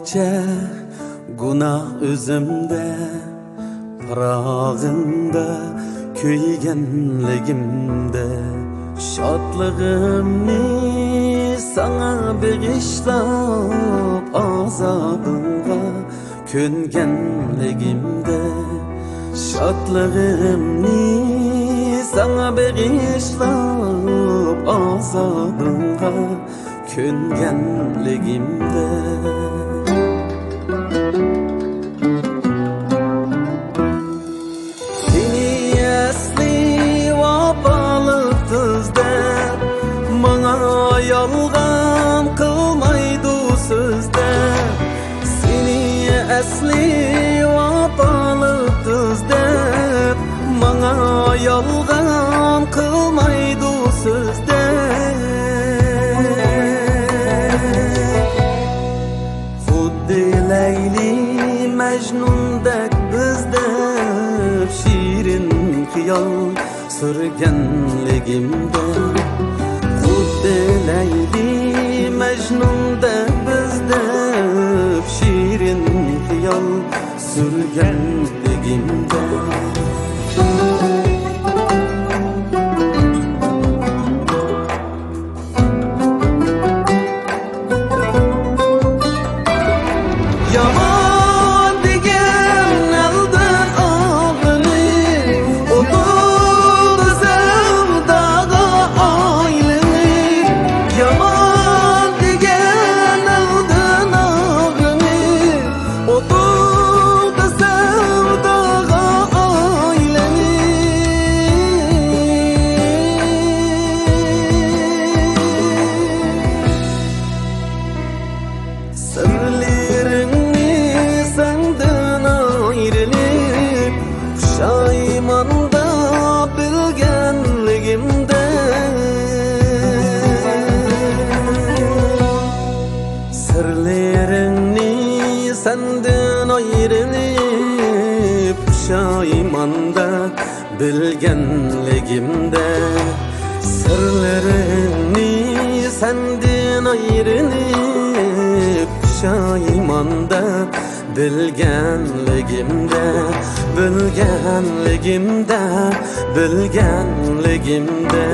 neçe günah özümde, parağında köygenligimde. Şadlığımni sana bağışlap azabınga köngenligimde. Şadlığımni sana bağışlap azabınga köngenligimde. Seni esli vapalık tızda, bana yalgan kılmaydı sözde. Seni esli vapalık tızda, bana yalgan kılmaydı sözde. Leyli Mecnun'dek bizde şirin hıyal sürgenligimde. Xuddi Leyli Mecnun'dek bizde şirin hıyal sürgenligimde. Yaman degen aldın ağını, oldu sevdaga aylını. Yaman degen aldın ağını, oldu sevdaga aylını. Sırlerin Şaymanda bilgenligimde. Sırlarını senden ayrılıp şaymanda bilgenligimde. Sırlarını senden ayrılıp şaymanda bilgenligimde, bilgenligimde, bilgenligimde.